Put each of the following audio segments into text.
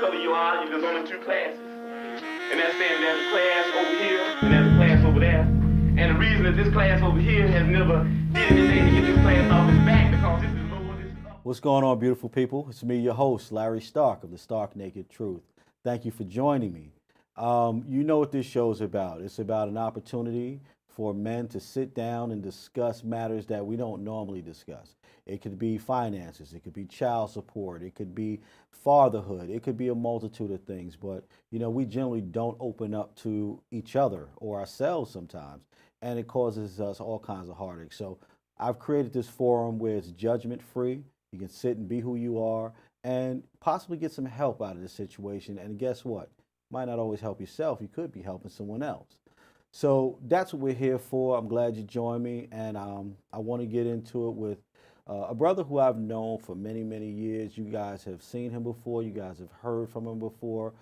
color you are, there's only two classes. And that's saying there's a class over here and there's a class over there. And the reason that this class over here has never did anything to get this class off its back because this is lower, this is up. What's going on, beautiful people? It's me, your host, Larry Starke of the Starke Naked Truth. Thank you for joining me. You know what this show is about. It's about an opportunity for men to sit down and discuss matters that we don't normally discuss. It could be finances, it could be child support, it could be fatherhood, it could be a multitude of things. But, you know, we generally don't open up to each other or ourselves sometimes, and it causes us all kinds of heartache. So I've created this forum where it's judgment free. You can sit and be who you are and possibly get some help out of this situation. And guess what? Might not always help yourself. You could be helping someone else. So that's what we're here for. I'm glad you joined me. And I want to get into it with a brother who I've known for many, many years. You guys have seen him before. You guys have heard from him before.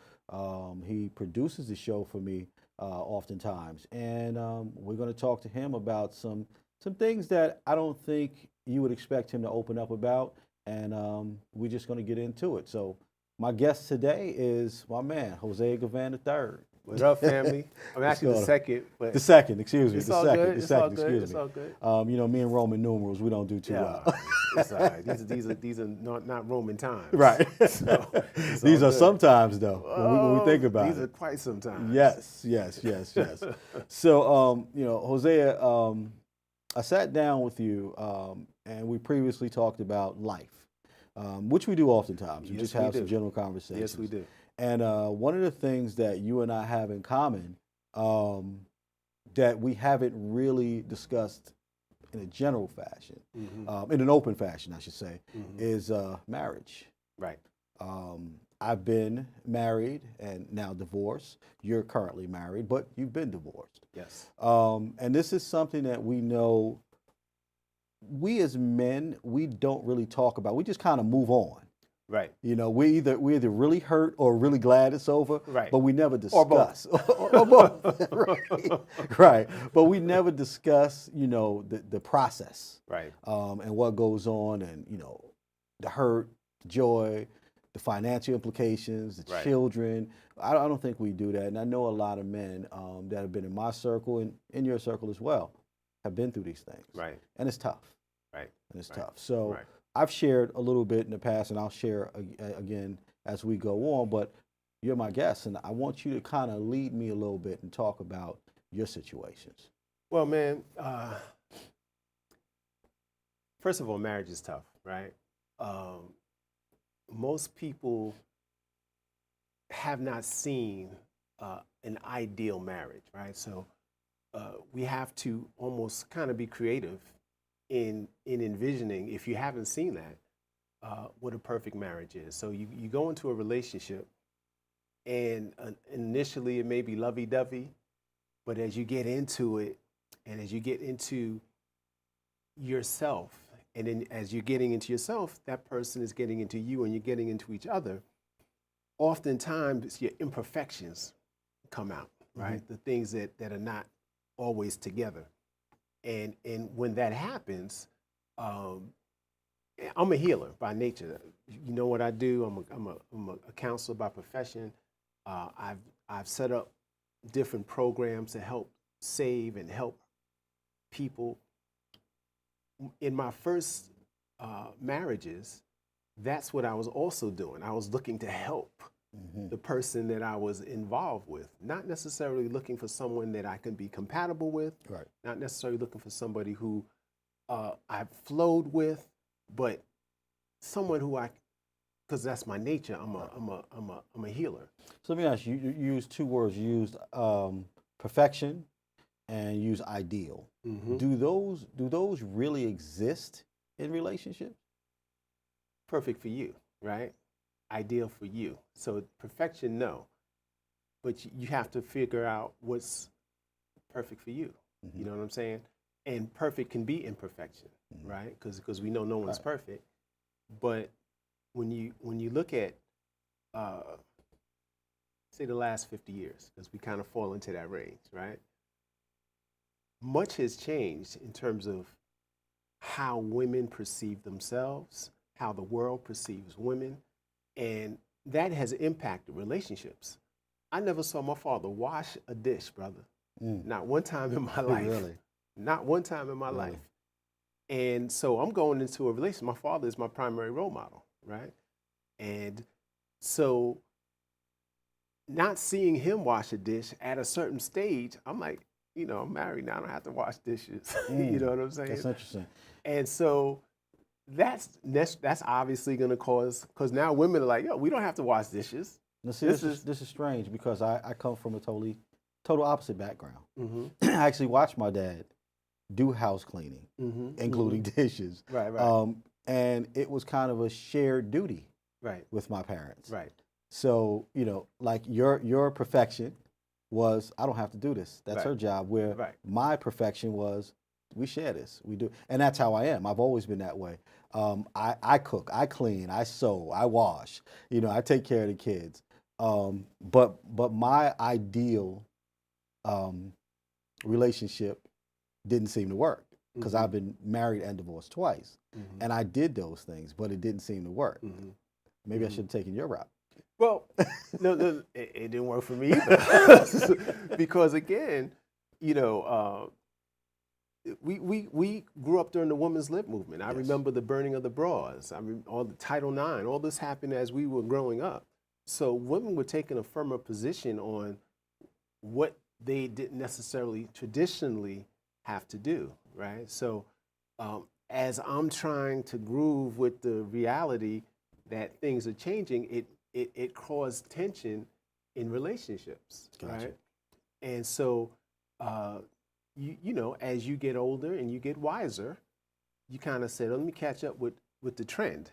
He produces the show for me oftentimes. And we're going to talk to him about some things that I don't think you would expect him to open up about. And we're just going to get into it. So my guest today is my man, Jose Gavan III. What up, family? I'm actually the second. But the second, excuse me. It's The all second, good. the It's second, all good. excuse It's me. all good. You know, me and Roman numerals, we don't do too well. It's all right. These are not Roman times. Right. So, These are good. sometimes, though, when we think about these it. are quite sometimes. Yes. So, you know, Hosea, I sat down with you, and we previously talked about life, which we do oftentimes. We Yes, just we have some do. general conversations. Yes, we do. And one of the things that you and I have in common that we haven't really discussed in a general fashion, in an open fashion, I should say, is marriage. Right. I've been married and now divorced. You're currently married, but you've been divorced. Yes. And this is something that we know we as men, we don't really talk about. We just kind of move on. Right. You know, we're either really hurt or really glad it's over, Right. but we never discuss. Or both. Or both. Right. But we never discuss, you know, the process. Right. And what goes on, and, you know, the hurt, the joy, the financial implications, the Right. children. I don't think we do that. And I know a lot of men that have been in my circle and in your circle as well have been through these things. Right. And it's tough. Right. And it's Right. tough. So Right. I've shared a little bit in the past, and I'll share again as we go on, but you're my guest, and I want you to kind of lead me a little bit and talk about your situations. Well, man, first of all, marriage is tough, right? Most people have not seen an ideal marriage, right? So we have to almost kind of be creative in envisioning, if you haven't seen that, what a perfect marriage is. So you go into a relationship, and initially it may be lovey-dovey, but as you get into it, and as you get into yourself, and then as you're getting into yourself, that person is getting into you, and you're getting into each other, oftentimes your imperfections come out, right? The things that are not always together. And when that happens, I'm a healer by nature. You know what I do? I'm a counselor by profession. I've set up different programs to help save and help people. In my first marriages, that's what I was also doing. I was looking to help the person that I was involved with, not necessarily looking for someone that I can be compatible with, Right. not necessarily looking for somebody who I've flowed with, but someone who because that's my nature. I'm a healer. So let me ask you, you used two words. You used perfection and you used ideal. Do those really exist in relationships? Perfect for you, right? Ideal for you. So perfection, no. But you have to figure out what's perfect for you. You know what I'm saying? And perfect can be imperfection, right? Because we know no one's perfect. But when you look at, say, the last 50 years, because we kind of fall into that range, right? Much has changed in terms of how women perceive themselves, how the world perceives women, and that has impacted relationships. I never saw my father wash a dish, brother. Not one time in my life. Really? Not one time in my life. And so I'm going into a relationship. My father is my primary role model, right? And so not seeing him wash a dish at a certain stage, I'm like, I'm married now. I don't have to wash dishes. You know what I'm saying? That's interesting. And so that's obviously going to cause, because now women are like, yo, we don't have to wash dishes. Now, see, this is strange because I come from a total opposite background. I actually watched my dad do house cleaning, including dishes. Right. And it was kind of a shared duty with my parents. Right. So, like your perfection was, I don't have to do this. That's her job. Where my perfection was, we share this. We do. And that's how I am. I've always been that way. I cook, I clean, I sew, I wash, I take care of the kids. But my ideal relationship didn't seem to work because I've been married and divorced twice. And I did those things, but it didn't seem to work. Maybe I should have taken your route. Well, no, it didn't work for me either. Because again, we grew up during the women's lib movement. I remember the burning of the bras. I mean, all the Title IX. All this happened as we were growing up. So women were taking a firmer position on what they didn't necessarily traditionally have to do, right? So as I'm trying to groove with the reality that things are changing, it caused tension in relationships, right? And so, as you get older and you get wiser, you kind of said, let me catch up with the trend.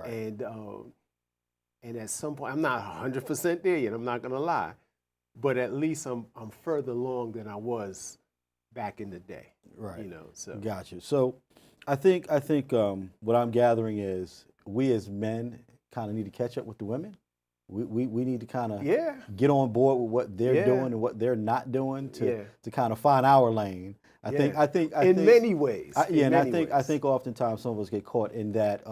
And at some point, I'm not 100% there yet, I'm not gonna lie, but at least I'm further along than I was back in the day. Right. So. Gotcha. So I think what I'm gathering is we as men kind of need to catch up with the women. We need to kind of get on board with what they're doing and what they're not doing to kind of find our lane. I think in many ways. I think oftentimes some of us get caught in that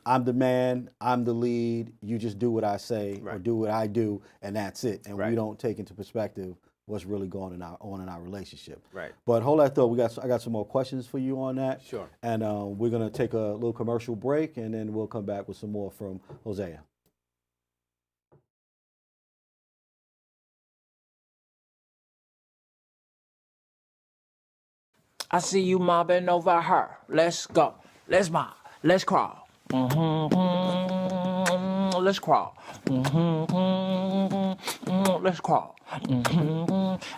I'm the man, I'm the lead, you just do what I say or do what I do, and that's it. And we don't take into perspective what's really going on in our relationship. Right. But hold that thought. I got some more questions for you on that. Sure. And we're gonna take a little commercial break, and then we'll come back with some more from Hosea. I see you mobbing over her. Let's go. Let's mob. Let's crawl. Let's crawl. Let's crawl.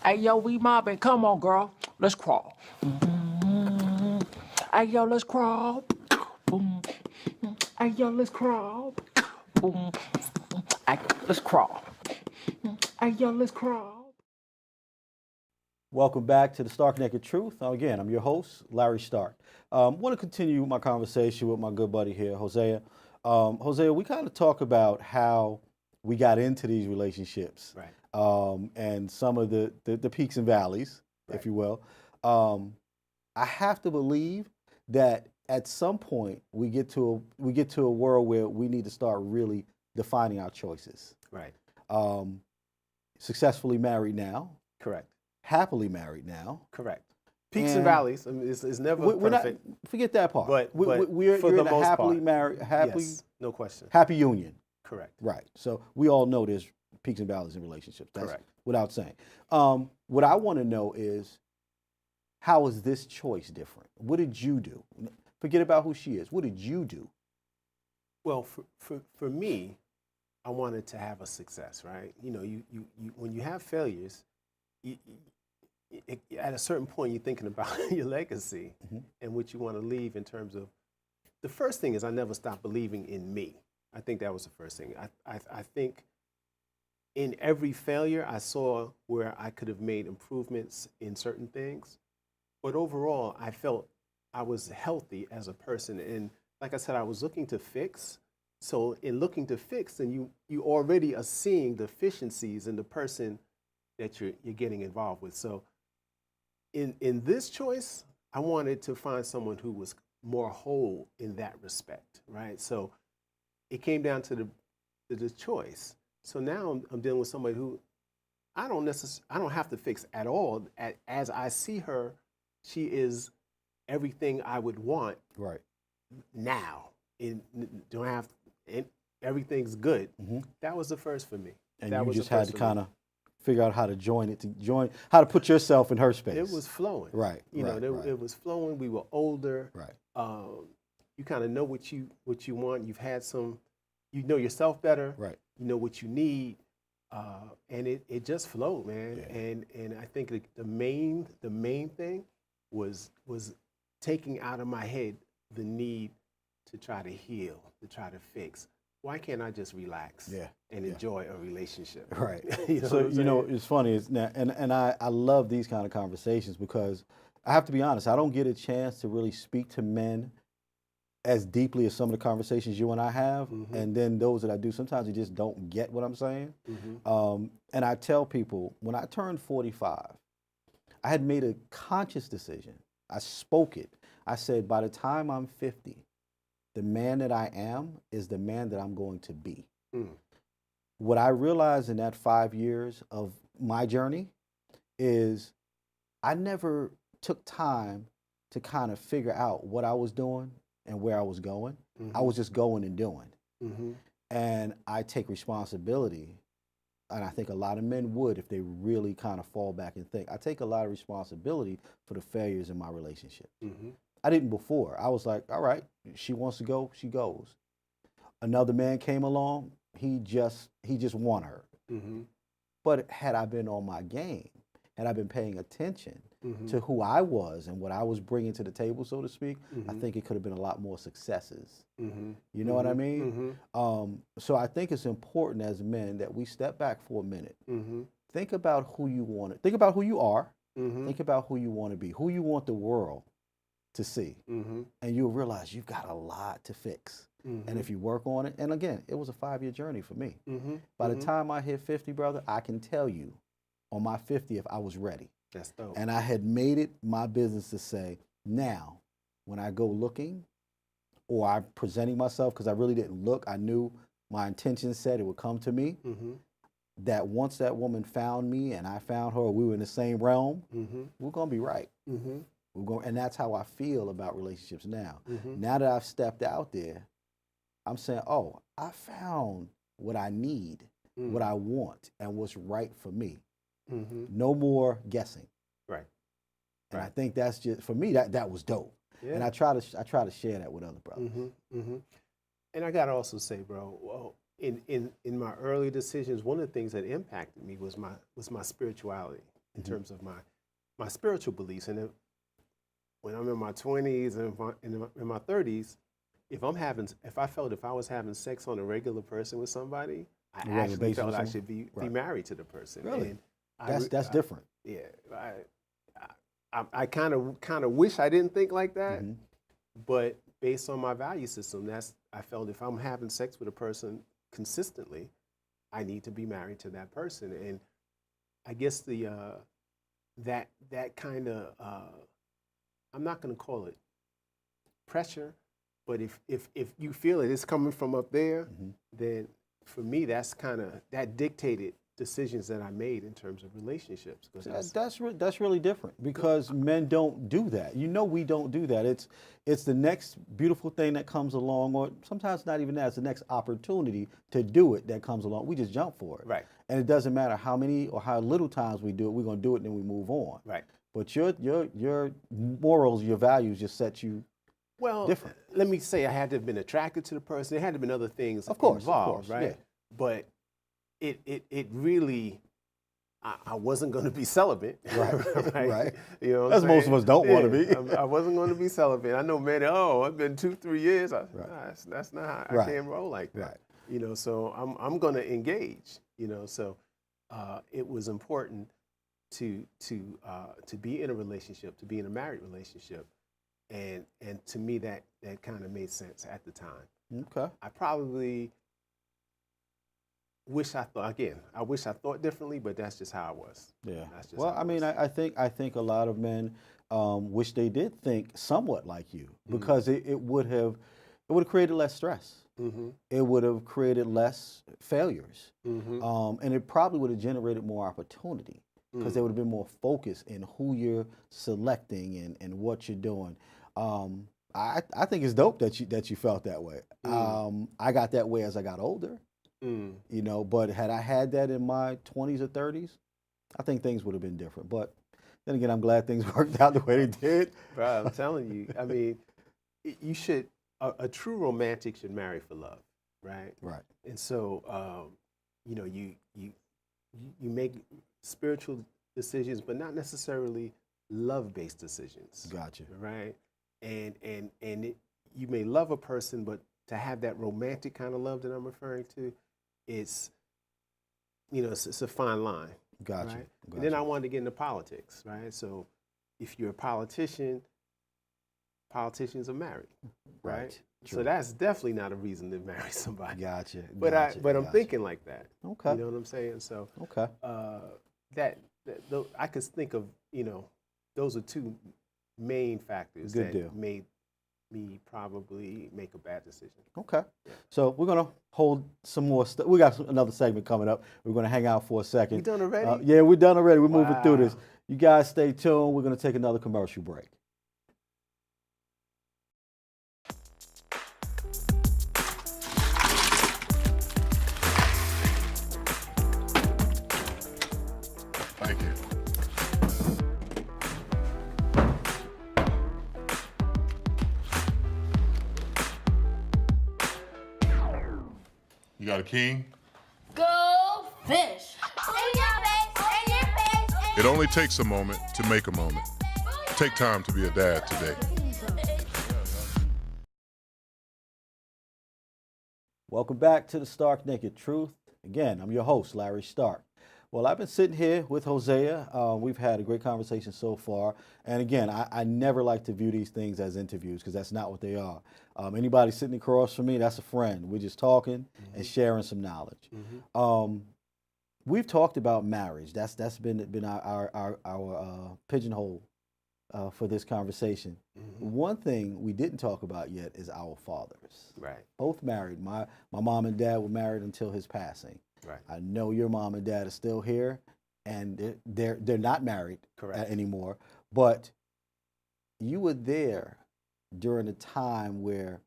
Hey, yo, we mobbing. Come on, girl. Let's crawl. Hey, yo, let's crawl. Hey, yo, let's crawl. Hey, let's crawl. Hey, yo, let's crawl. Welcome back to the Stark Naked Truth. Now, again, I'm your host, Larry Stark. I want to continue my conversation with my good buddy here, Hosea. Hosea, we kind of talk about how we got into these relationships, and some of the peaks and valleys, if you will. I have to believe that at some point we get to a world where we need to start really defining our choices. Right. Successfully married now. Correct. Happily married now. Correct. Peaks and valleys. I mean, it's never perfect. Forget that part. But we're for the in a most happily part, married, yes, no question. happy union. Correct. Right. So we all know there's peaks and valleys in relationships. That's correct. Without saying. What I want to know is, how is this choice different? What did you do? Forget about who she is. What did you do? Well, for me, I wanted to have a success, right? You when you have failures, at a certain point, you're thinking about your legacy and what you want to leave in terms of, the first thing is I never stopped believing in me. I think that was the first thing. I think in every failure, I saw where I could have made improvements in certain things. But overall, I felt I was healthy as a person. And like I said, I was looking to fix. So in looking to fix, then you already are seeing deficiencies in the person that you're getting involved with. So in this choice, I wanted to find someone who was more whole in that respect, right? So it came down to the choice. So now I'm dealing with somebody who I don't have to fix at all. As I see her, she is everything I would want Right. now. Don't have everything's good. Mm-hmm. That was the first for me. And that you was just the had first to for me. kind of figure out how to how to put yourself in her space. It was flowing. Right. You right, know, right. it was flowing. We were older. Right. You kind of know what you want. You've had you know yourself better. Right. You know what you need, and it just flowed, man. Yeah. And I think the main thing was taking out of my head the need to try to heal, to try to fix. Why can't I just relax and enjoy a relationship? Right. You know So, what I'm you know, saying? it's funny, and I love these kind of conversations because I have to be honest, I don't get a chance to really speak to men as deeply as some of the conversations you and I have. Mhm. And then those that I do, sometimes they just don't get what I'm saying. Mhm. And I tell people, when I turned 45, I had made a conscious decision. I spoke it. I said, by the time I'm 50, the man that I am is the man that I'm going to be. Mm. What I realized in that 5 years of my journey is I never took time to kind of figure out what I was doing and where I was going. Mhm. I was just going and doing. Mhm. And I take responsibility, and I think a lot of men would if they really kind of fall back and think. I take a lot of responsibility for the failures in my relationship. Mhm. I didn't before. I was like, all right, she wants to go, she goes. Another man came along, he just won her. Mhm. But had I been on my game, had I been paying attention Mhm. to who I was and what I was bringing to the table, so to speak, I Mhm. think it could have been a lot more successes. Mhm. You know what I mean? So I think it's important as men that we step back for a minute. Mhm. Think about who you want to, think about who you are, Mhm. think about who you want to be, who you want the world to see. Mhm. And you'll realize you've got a lot to fix. And if you work on it, and again, it was a 5-year journey for me. Mhm. By the time I hit 50, brother, I can tell you on my 50th, I was ready. That's dope. And I had made it my business to say, now, when I go looking or I'm presenting myself, because I really didn't look, I knew my intention said it would come to me, Mhm. that once that woman found me and I found her, we were in the same realm, Mhm. we're going to be right. Mhm. We're going, and that's how I feel about relationships now. Mhm. Now that I've stepped out there, I'm saying, oh, I found what I need, what I want, and what's right for me. Mhm. No more guessing. Right. And I Right. think that's just, for me, that was dope. Yeah. And I try to share that with other brothers. And I gotta also say, bro, well, in my early decisions, one of the things that impacted me was my spirituality in terms of my spiritual beliefs. And when I'm in my 20s and in my 30s, if I was having sex on a regular person with somebody, I regular actually basis felt with I someone? should be Right. married to the person. Really? And That's different. Yeah, I kind of wish I didn't think like that, but based on my value system, I felt if I'm having sex with a person consistently, I need to be married to that person. And I guess that kind of I'm not going to call it pressure, but if you feel it's coming from up there, then for me that dictated decisions that I made in terms of relationships. That's really different because men don't do that. You know, we don't do that. It's the next beautiful thing that comes along, or sometimes not even that. It's the next opportunity to do it that comes along. We just jump for it. Right. And it doesn't matter how many or how little times we do it. We're going to do it and then we move on. Right. But your morals, your values, just set you different. Let me say I had to have been attracted to the person. There had to have been other things involved, involved, right? yeah. But it really, I wasn't going to be celibate. Right. Right. You know, As most of us don't want to be. I wasn't going to be celibate. I know, man. Oh, it's been 2-3 years. Nah, that's not how I can't roll like that. Right. You know, so I'm going to engage. You know, so it was important to be in a relationship, to be in a married relationship, and to me that kind of made sense at the time. Okay. I probably wish I thought differently, but that's just how I was. Yeah. That's just Well, how I mean, I think a lot of men wish they did think somewhat like you because it would have created less stress. it would have created less failures. Mm-hmm. And it probably would have generated more opportunity because there would have been more focus in who you're selecting and what you're doing. I think it's dope that you felt that way. I got that way as I got older, you know, but had I had that in my 20s or 30s, I think things would have been different. But then again, I'm glad things worked out the way they did. Bro, I'm telling you, I mean, you should, a true romantic should marry for love, right? Right. And so, you know, you make spiritual decisions, but not necessarily love-based decisions. Gotcha. Right? And you may love a person, but to have that romantic kind of love that I'm referring to, it's, you know, it's a fine line. Gotcha. Right? And then I wanted to get into politics, right? So if you're a politician, politicians are married, right? So that's definitely not a reason to marry somebody. Gotcha. But I'm thinking like that. Okay. You know what I'm saying? So Okay. I could think of, you know, those are two main factors Good that deal. made me probably make a bad decision. Okay. So we're going to hold some more stuff. We got another segment coming up. We're going to hang out for a second. We done already? Yeah, we're done already. We're moving through this. Wow. You guys stay tuned. We're going to take another commercial break. Thank you. You got a king? Go fish. It only takes a moment to make a moment. Take time to be a dad today. Welcome back to the Stark Naked Truth. Again, I'm your host, Larry Stark. Well, I've been sitting here with Hosea. We've had a great conversation so far. And again, I never like to view these things as interviews because that's not what they are. Anybody sitting across from me, that's a friend. We're just talking and sharing some knowledge. We've talked about marriage. That's been our pigeonhole for this conversation. One thing we didn't talk about yet is our fathers. Right. Both married. My mom and dad were married until his passing. Right. I know your mom and dad are still here, and they're not married anymore. But you were there during a time where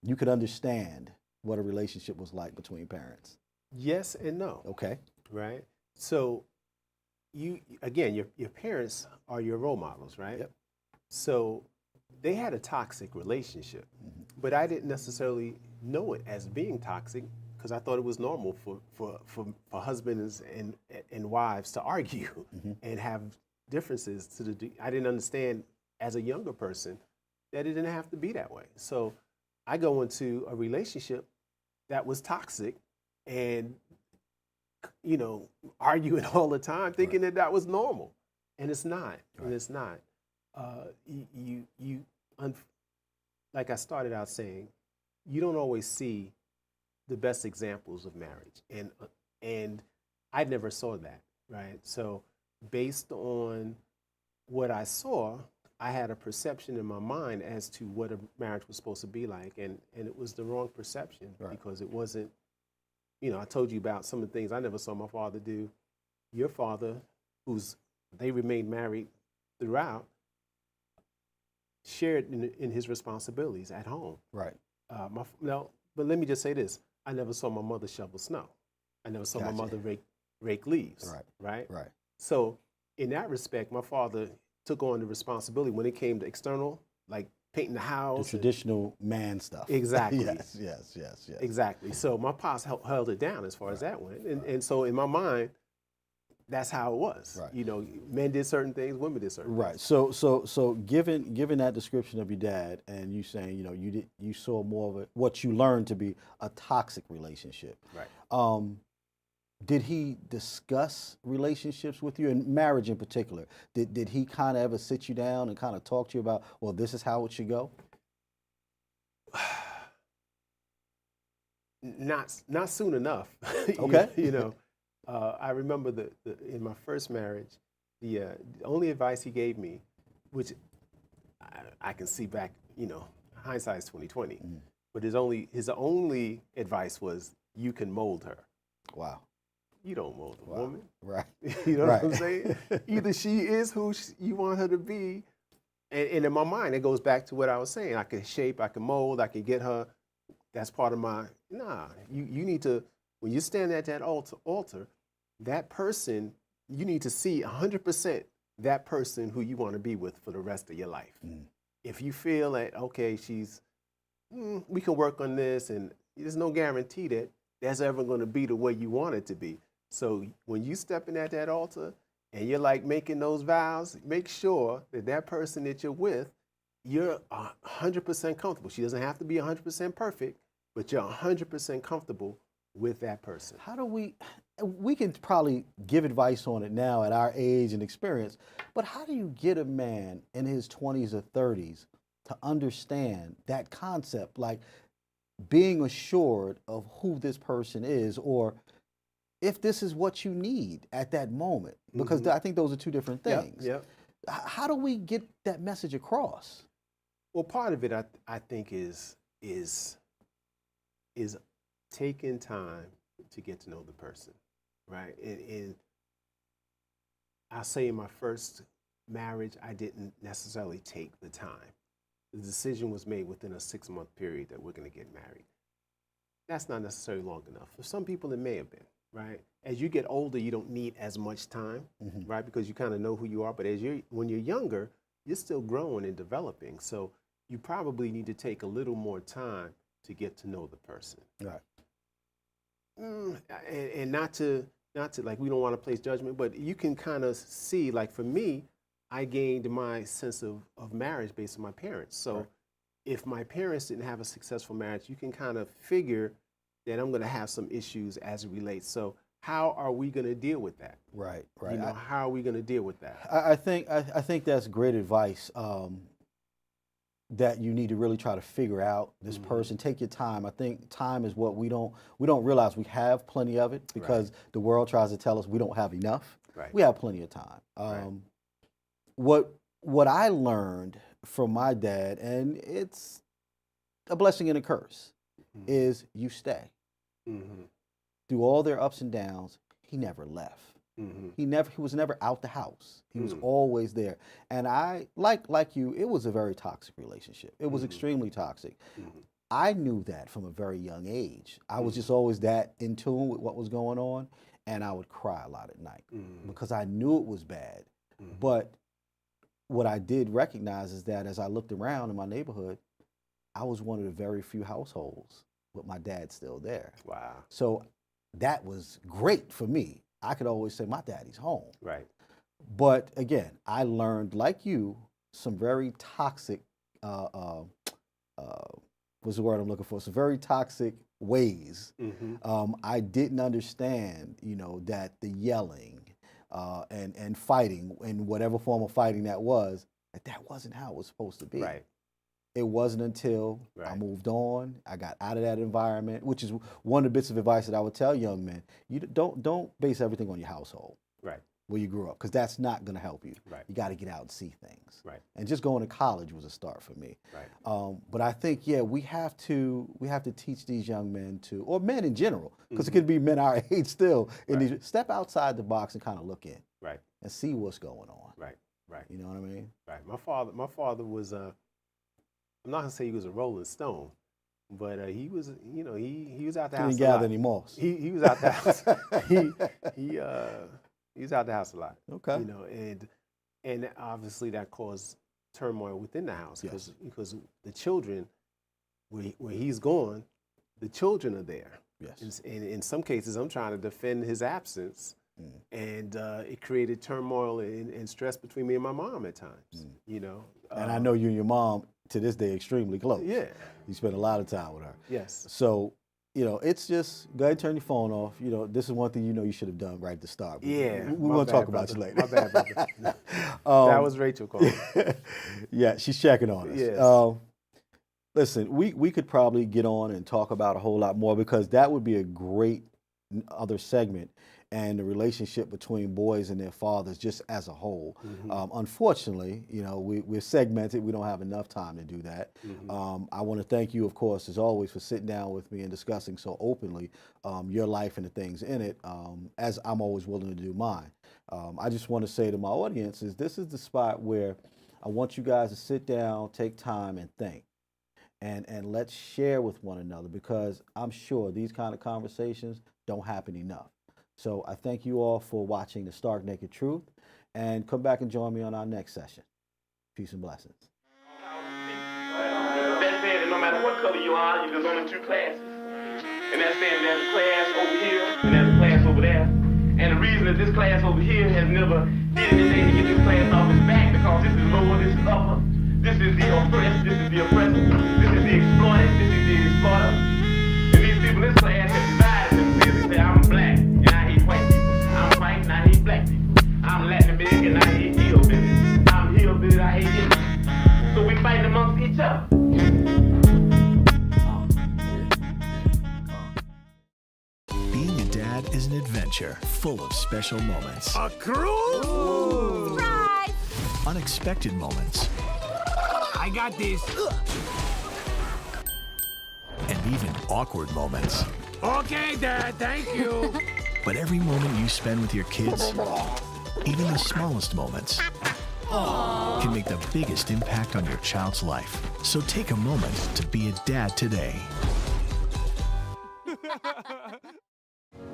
you could understand what a relationship was like between parents. Yes and no. Okay. Right. So your parents are your role models, right? Yep. So they had a toxic relationship, but I didn't necessarily know it as being toxic because I thought it was normal for husbands and wives to argue and have differences. I didn't understand as a younger person that it didn't have to be that way. So I go into a relationship that was toxic and, you know, arguing all the time, thinking that was normal, and it's not. And it's not. Like I started out saying, you don't always see the best examples of marriage, and I never saw that, right? So based on what I saw, I had a perception in my mind as to what a marriage was supposed to be like, and it was the wrong perception because it wasn't. You know, I told you about some of the things I never saw my father do. Your father, they remained married throughout, shared in his responsibilities at home. Right. But let me just say this. I never saw my mother shovel snow. I never saw my mother rake leaves. Right. So in that respect, my father took on the responsibility when it came to external, like painting the house. The traditional man stuff. Exactly. Yes. Exactly. So my pops held it down as far as that went. And so in my mind, that's how it was. Right. You know, men did certain things, women did certain things. So given that description of your dad, and you saying, you know, you saw more of what you learned to be a toxic relationship. Right. Did he discuss relationships with you, and marriage in particular? Did he kind of ever sit you down and kind of talk to you about, well, this is how it should go? Not soon enough. Okay. You know, I remember in my first marriage, the only advice he gave me, which I can see back, you know, hindsight's 20/20. But his only advice was, you can mold her. Wow. You don't mold a Wow. woman. Right. You know Right. what I'm saying? Either she is who you want her to be, and in my mind, it goes back to what I was saying. I can shape, I can mold, I can get her. That's part of my, you need to, when you stand at that altar, that person, you need to see 100% that person who you want to be with for the rest of your life. Mm. If you feel that, okay, we can work on this, and there's no guarantee that that's ever going to be the way you want it to be. So when you stepping at that altar and you're like making those vows, make sure that that person that you're with, you're 100% comfortable. She doesn't have to be 100% perfect, but you're 100% comfortable with that person. How do we can probably give advice on it now at our age and experience, but how do you get a man in his 20s or 30s to understand that concept, like being assured of who this person is, or if this is what you need at that moment? Because I think those are two different things. Yep. How do we get that message across? Well, part of it, I think, is taking time to get to know the person, right? And I'll say in my first marriage, I didn't necessarily take the time. The decision was made within a 6-month period that we're going to get married. That's not necessarily long enough. For some people, it may have been, right? As you get older, you don't need as much time, right? Because you kind of know who you are. But when you're younger, you're still growing and developing. So you probably need to take a little more time to get to know the person. Right. And not to like, we don't want to place judgment, but you can kind of see, like for me, I gained my sense of marriage based on my parents. So if my parents didn't have a successful marriage, you can kind of figure that I'm going to have some issues as it relates. So how are we going to deal with that? Right. You know, how are we going to deal with that? I think that's great advice. That you need to really try to figure out this person. Take your time. I think time is what we don't realize. We have plenty of it because the world tries to tell us we don't have enough. Right. We have plenty of time. What I learned from my dad, and it's a blessing and a curse, is you stay. Through all their ups and downs, he never left. He was never out the house. He was always there. And I, like you, it was a very toxic relationship. It was extremely toxic. I knew that from a very young age. I was just always that in tune with what was going on, and I would cry a lot at night because I knew it was bad. But what I did recognize is that as I looked around in my neighborhood, I was one of the very few households with my dad still there. Wow. So that was great for me. I could always say, my daddy's home. Right. But again, I learned, like you, some very toxic, what's the word I'm looking for? Some very toxic ways. I didn't understand, that the yelling and fighting, in whatever form of fighting that wasn't how it was supposed to be. Right. It wasn't until I moved on, I got out of that environment, which is one of the bits of advice that I would tell young men. You don't base everything on your household, where you grew up, because that's not going to help you. Right. You got to get out and see things. Right. And just going to college was a start for me. Right. But I think, we have to teach these young men to, or men in general, because it could be men our age still, step outside the box and kind of look in. Right. And see what's going on. Right. Right. You know what I mean? Right. My father was I'm not gonna say he was a Rolling Stone, but he was, he was out the house. Didn't gather any moss. He was out the house. he was out the house a lot. Okay. And obviously that caused turmoil within the house because the children, where he's gone, the children are there. Yes. And in some cases, I'm trying to defend his absence, and it created turmoil and stress between me and my mom at times. And I know you and your mom, to this day, extremely close. Yeah. You spend a lot of time with her. Yes. So, it's just, go ahead and turn your phone off. This is one thing you should have done right at the start. Yeah. We're going to talk about you later. My bad, brother. That was Rachel calling. Yeah, she's checking on us. Yes. Listen, we could probably get on and talk about a whole lot more, because that would be a great other segment, and the relationship between boys and their fathers just as a whole. Unfortunately, you know, we're segmented. We don't have enough time to do that. I want to thank you, of course, as always, for sitting down with me and discussing so openly your life and the things in it, as I'm always willing to do mine. I just want to say to my audience is this is the spot where I want you guys to sit down, take time, and think. And let's share with one another, because I'm sure these kind of conversations don't happen enough. So I thank you all for watching The Stark Naked Truth, and come back and join me on our next session. Peace and blessings. That said that no matter what color you are, there's only two classes. And that's saying there's a class over here and there's a class over there. And the reason that this class over here has never did anything to get this class off its back, because this is lower, this is upper. This is the oppressed, this is the oppressor, this is the exploited, this is the exploiter. And these people in this class have divided themselves. They say, I'm black and I hate white people. I'm white and I hate black people. I'm Latin American and I hate hillbillies. I'm hillbilly and I hate Indians. So we fight amongst each other. Being a dad is an adventure full of special moments. A cruise? Surprise! Unexpected moments. I got this. And even awkward moments. Okay, Dad, thank you. But every moment you spend with your kids, even the smallest moments, can make the biggest impact on your child's life. So take a moment to be a dad today.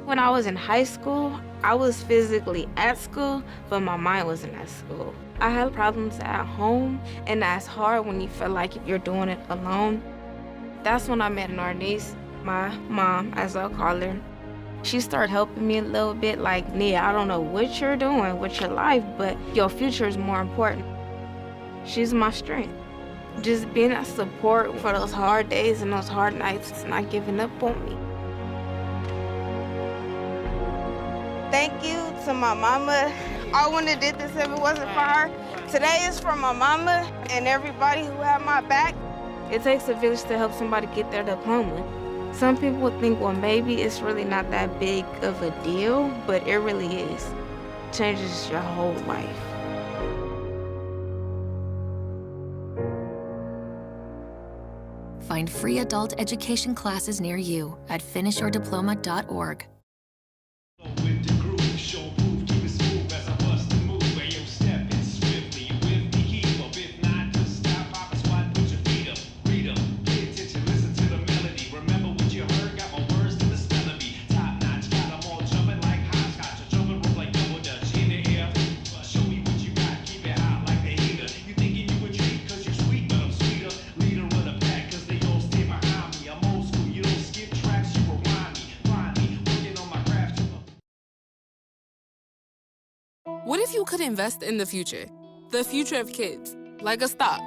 When I was in high school, I was physically at school, but my mind wasn't at school. I had problems at home, and that's hard when you feel like you're doing it alone. That's when I met an artist, my mom, as I'll call her. She started helping me a little bit, like, Nia, I don't know what you're doing with your life, but your future is more important. She's my strength. Just being a support for those hard days and those hard nights, not giving up on me. Thank you to my mama. I wouldn't have did this if it wasn't for her. Today is for my mama and everybody who had my back. It takes a village to help somebody get their diploma. Some people would think, well, maybe it's really not that big of a deal, but it really is. It changes your whole life. Find free adult education classes near you at finishyourdiploma.org. What if you could invest in the future of kids, like a stock?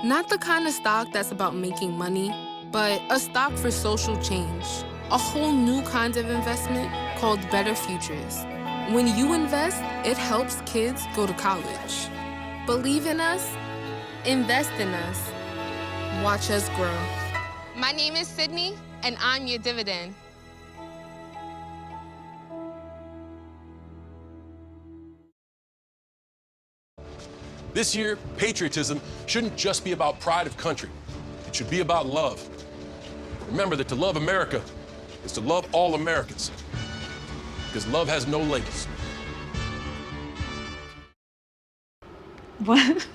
Not the kind of stock that's about making money, but a stock for social change. A whole new kind of investment called Better Futures. When you invest, it helps kids go to college. Believe in us, invest in us, watch us grow. My name is Sydney, and I'm your dividend. This year, patriotism shouldn't just be about pride of country. It should be about love. Remember that to love America is to love all Americans, because love has no labels. What?